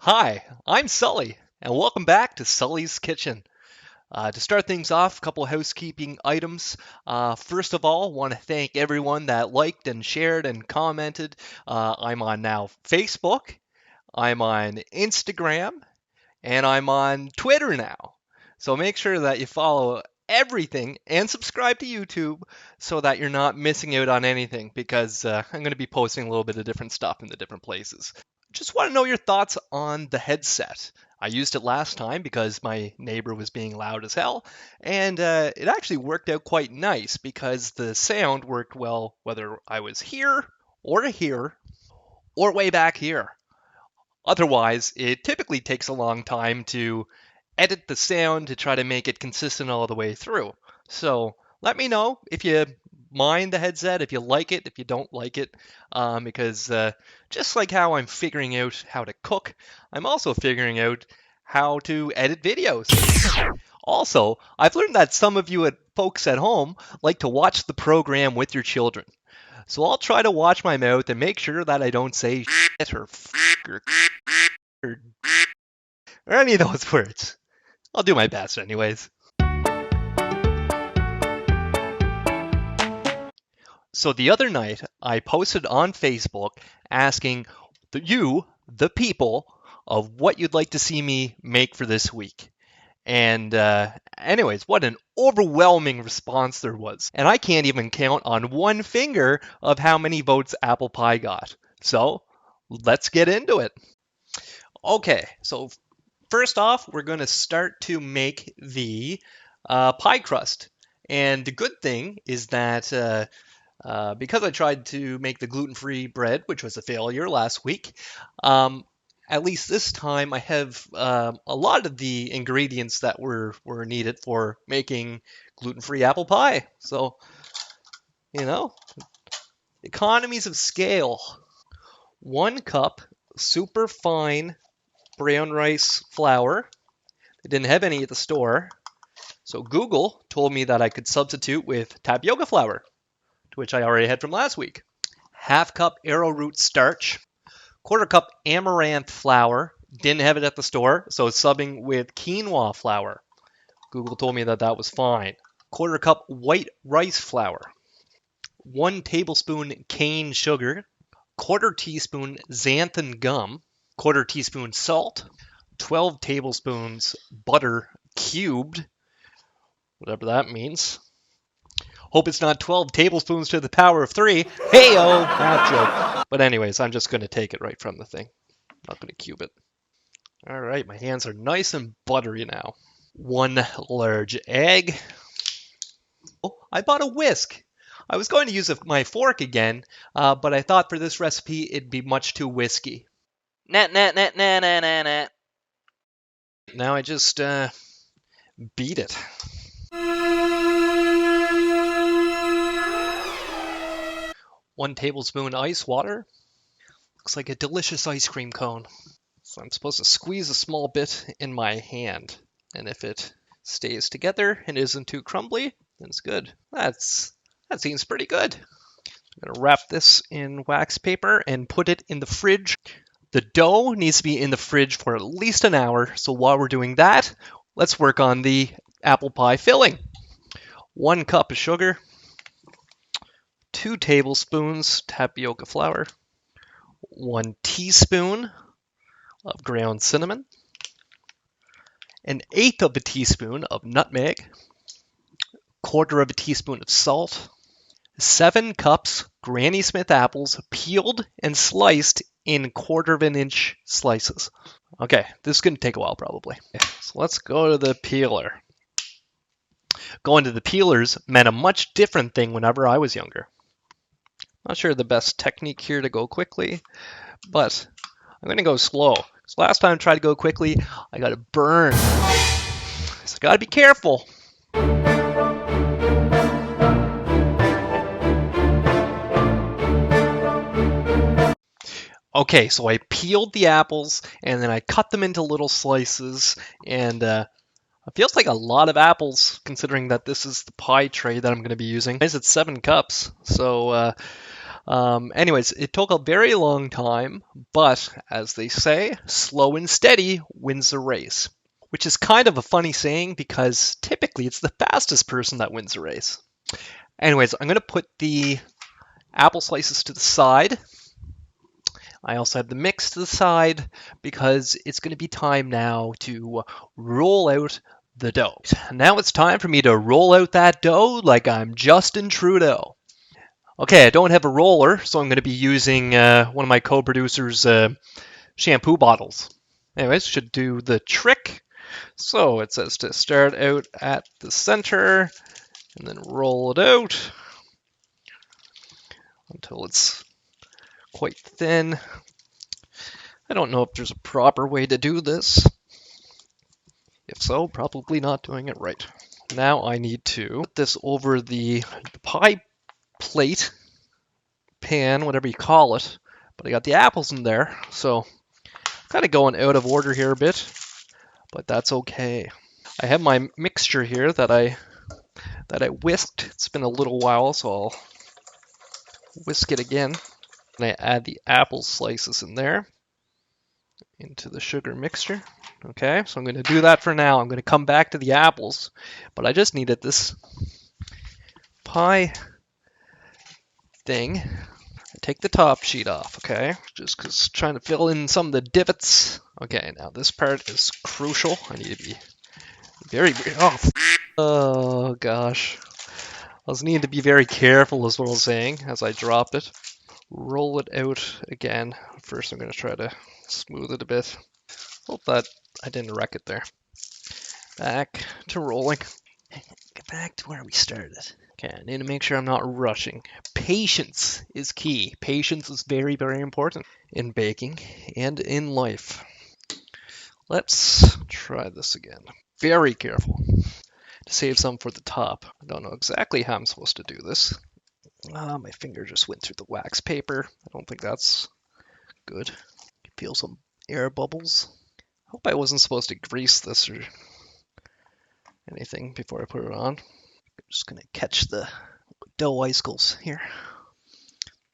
Hi, I'm Sully, and welcome back to Sully's Kitchen. To start things off, a couple housekeeping items. First of all, want to thank everyone that liked and shared and commented. I'm on now Facebook, I'm on Instagram, and I'm on Twitter now. So make sure that you follow everything and subscribe to YouTube so that you're not missing out on anything because I'm going to be posting a little bit of different stuff in the different places. Just want to know your thoughts on the headset. I used it last time because my neighbor was being loud as hell, and it actually worked out quite nice because the sound worked well whether I was here or way back here. Otherwise, it typically takes a long time to edit the sound to try to make it consistent all the way through. So let me know if you mind the headset, if you like it, if you don't like it, because just like how I'm figuring out how to cook, I'm also figuring out how to edit videos. Also, I've learned that some of you folks at home like to watch the program with your children. So I'll try to watch my mouth and make sure that I don't say shit or or, or any of those words. I'll do my best anyways. So the other night, I posted on Facebook asking the people, of what you'd like to see me make for this week. And anyways, what an overwhelming response there was. And I can't even count on one finger of how many votes apple pie got. So let's get into it. Okay, so first off, we're going to start to make the pie crust. And the good thing is that because I tried to make the gluten-free bread, which was a failure last week, at least this time I have a lot of the ingredients that were needed for making gluten-free apple pie. So, you know, economies of scale. 1 cup super fine brown rice flour. They didn't have any at the store. So Google told me that I could substitute with tapioca flour, which I already had from last week. 1/2 cup arrowroot starch. 1/4 cup amaranth flour. Didn't have it at the store, so subbing with quinoa flour. Google told me that that was fine. 1/4 cup white rice flour. 1 tablespoon cane sugar. 1/4 teaspoon xanthan gum. 1/4 teaspoon salt. 12 tablespoons butter cubed, whatever that means. Hope it's not 12 tablespoons to the power of 3. Hey-o, that joke. But anyways, I'm just going to take it right from the thing. I'm not going to cube it. All right, my hands are nice and buttery now. 1 large egg. Oh, I bought a whisk. I was going to use my fork again, but I thought for this recipe it'd be much too whisky. Nat. Now I just beat it. One tablespoon ice water. Looks like a delicious ice cream cone. So I'm supposed to squeeze a small bit in my hand. And if it stays together and isn't too crumbly, then it's good. That seems pretty good. I'm going to wrap this in wax paper and put it in the fridge. The dough needs to be in the fridge for at least an hour. So while we're doing that, let's work on the apple pie filling. 1 cup of sugar. 2 tablespoons tapioca flour. 1 teaspoon of ground cinnamon. 1/8 of a teaspoon of nutmeg. 1/4 of a teaspoon of salt. 7 cups Granny Smith apples peeled and sliced in 1/4 of an inch slices. Okay, this is going to take a while probably. So let's go to the peeler. Going to the peelers meant a much different thing whenever I was younger. Not sure the best technique here to go quickly, but I'm going to go slow. So last time I tried to go quickly, I got a burn. So I got to be careful. Okay, so I peeled the apples and then I cut them into little slices, and it feels like a lot of apples considering that this is the pie tray that I'm going to be using. It's 7 cups, so Anyways, it took a very long time, but as they say, slow and steady wins the race. Which is kind of a funny saying because typically it's the fastest person that wins the race. Anyways, I'm going to put the apple slices to the side. I also have the mix to the side because it's going to be time now to roll out the dough. Now it's time for me to roll out that dough like I'm Justin Trudeau. Okay, I don't have a roller, so I'm going to be using one of my co-producers' shampoo bottles. Anyways, should do the trick. So it says to start out at the center and then roll it out until it's quite thin. I don't know if there's a proper way to do this. If so, probably not doing it right. Now I need to put this over the pie plate, pan, whatever you call it. But I got the apples in there, so kind of going out of order here a bit, but that's okay. I have my mixture here that I whisked. It's been a little while, so I'll whisk it again. And I add the apple slices in there into the sugar mixture. Okay, so I'm going to do that for now. I'm going to come back to the apples, but I just needed this pie thing. Take the top sheet off, okay? Just because trying to fill in some of the divots. Okay, now this part is crucial. I need to be very, oh gosh. I was needing to be very careful is what I was saying as I dropped it. Roll it out again. First I'm going to try to smooth it a bit. Hope that I didn't wreck it there. Back to rolling. Get back to where we started. Okay, I need to make sure I'm not rushing. Patience is key. Patience is very, very important in baking and in life. Let's try this again. Very careful to save some for the top. I don't know exactly how I'm supposed to do this. My finger just went through the wax paper. I don't think that's good. I can feel some air bubbles. Hope I wasn't supposed to grease this or anything before I put it on. I'm just gonna catch the dough icicles here.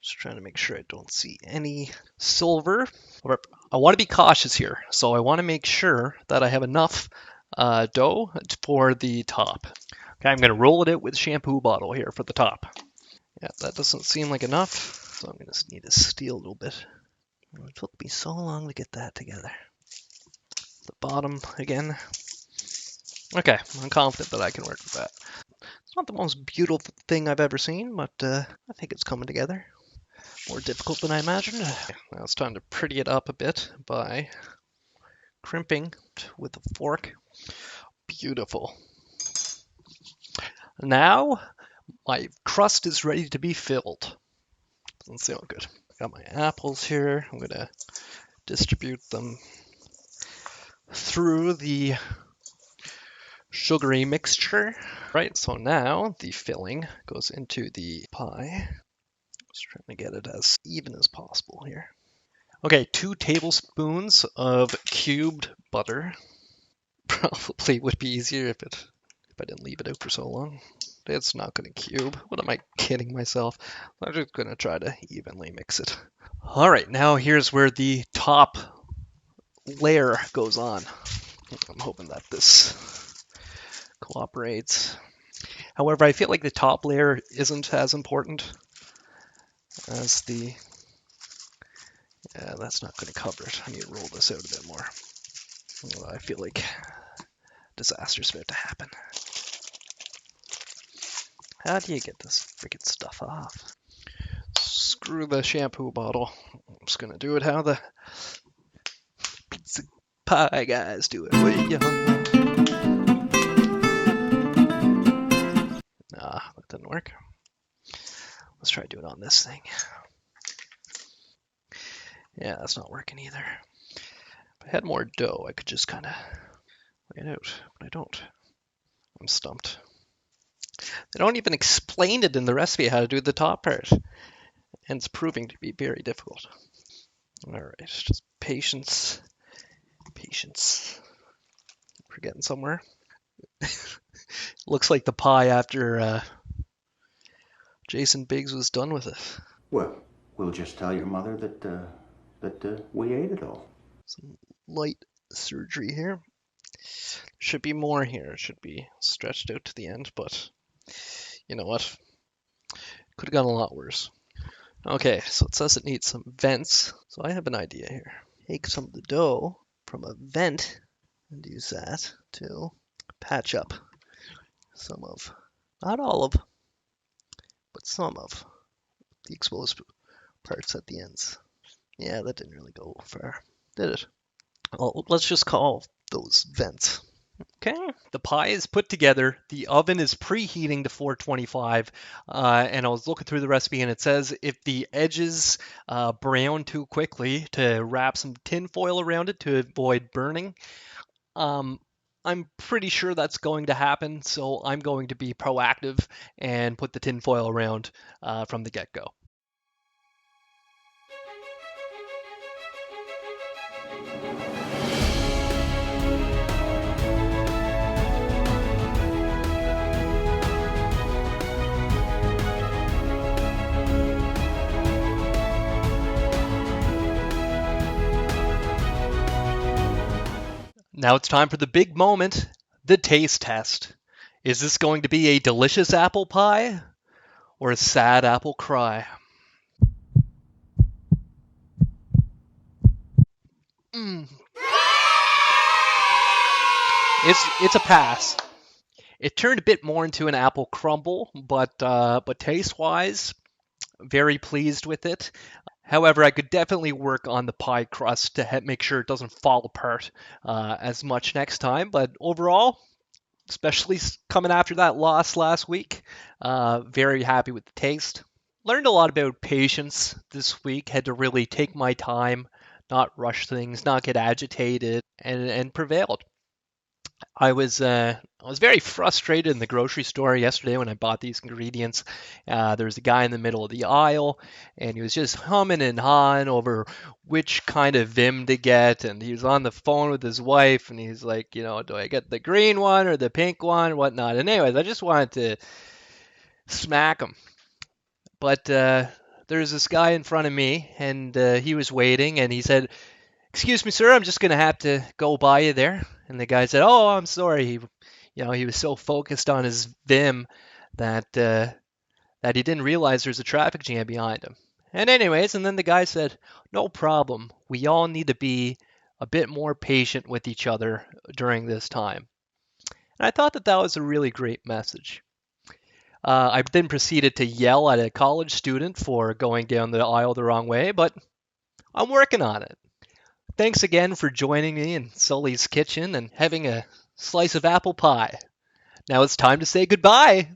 Just trying to make sure I don't see any silver. I want to be cautious here, so I want to make sure that I have enough dough for the top. Okay, I'm going to roll it out with a shampoo bottle here for the top. Yeah, that doesn't seem like enough, so I'm going to need to steal a little bit. It took me so long to get that together. The bottom again. Okay, I'm confident that I can work with that. It's not the most beautiful thing I've ever seen, but I think it's coming together. More difficult than I imagined. Now it's time to pretty it up a bit by crimping with a fork. Beautiful. Now my crust is ready to be filled. Doesn't sound good. Got my apples here. I'm gonna distribute them through the sugary mixture. Right, so now the filling goes into the pie. Just trying to get it as even as possible here. Okay, 2 tablespoons of cubed butter. Probably would be easier if I didn't leave it out for so long. It's not going to cube. What am I kidding myself? I'm just going to try to evenly mix it. All right, now here's where the top layer goes on. I'm hoping that this cooperates. However, I feel like the top layer isn't as important as the... Yeah, that's not going to cover it. I need to roll this out a bit more. I feel like disaster's about to happen. How do you get this freaking stuff off? Screw the shampoo bottle. I'm just going to do it how the pizza pie guys do it. Nah, that didn't work. Let's try to do it on this thing. Yeah, that's not working either. If I had more dough, I could just kind of lay it out, but I don't. I'm stumped. They don't even explain it in the recipe how to do the top part, and it's proving to be very difficult. All right, just patience, patience. We're getting somewhere. Looks like the pie after Jason Biggs was done with it. Well, we'll just tell your mother that we ate it all. Some light surgery here. Should be more here. It should be stretched out to the end, but you know what? Could have gone a lot worse. Okay, so it says it needs some vents. So I have an idea here. Take some of the dough from a vent and use that to patch up some of, not all of, but some of the exposed parts at the ends. Yeah, that didn't really go far, did it? Well, let's just call those vents. Okay, the pie is put together. The oven is preheating to 425, and I was looking through the recipe, and it says if the edges brown too quickly, to wrap some tin foil around it to avoid burning. I'm pretty sure that's going to happen, so I'm going to be proactive and put the tin foil around from the get-go. Now it's time for the big moment, the taste test. Is this going to be a delicious apple pie or a sad apple cry? Mm. It's a pass. It turned a bit more into an apple crumble, but taste-wise, very pleased with it. However, I could definitely work on the pie crust to make sure it doesn't fall apart as much next time. But overall, especially coming after that loss last week, very happy with the taste. Learned a lot about patience this week. Had to really take my time, not rush things, not get agitated, and prevailed. I was very frustrated in the grocery store yesterday when I bought these ingredients. There was a guy in the middle of the aisle, and he was just humming and hawing over which kind of Vim to get. And he was on the phone with his wife, and he's like, do I get the green one or the pink one, or whatnot? And anyways, I just wanted to smack him. But there's this guy in front of me, and he was waiting, and he said, "Excuse me, sir, I'm just going to have to go by you there." And the guy said, "Oh, I'm sorry." He was so focused on his Vim that he didn't realize there's a traffic jam behind him. And anyways, and then the guy said, "No problem. We all need to be a bit more patient with each other during this time." And I thought that was a really great message. I then proceeded to yell at a college student for going down the aisle the wrong way, but I'm working on it. Thanks again for joining me in Sully's kitchen and having a slice of apple pie. Now it's time to say goodbye.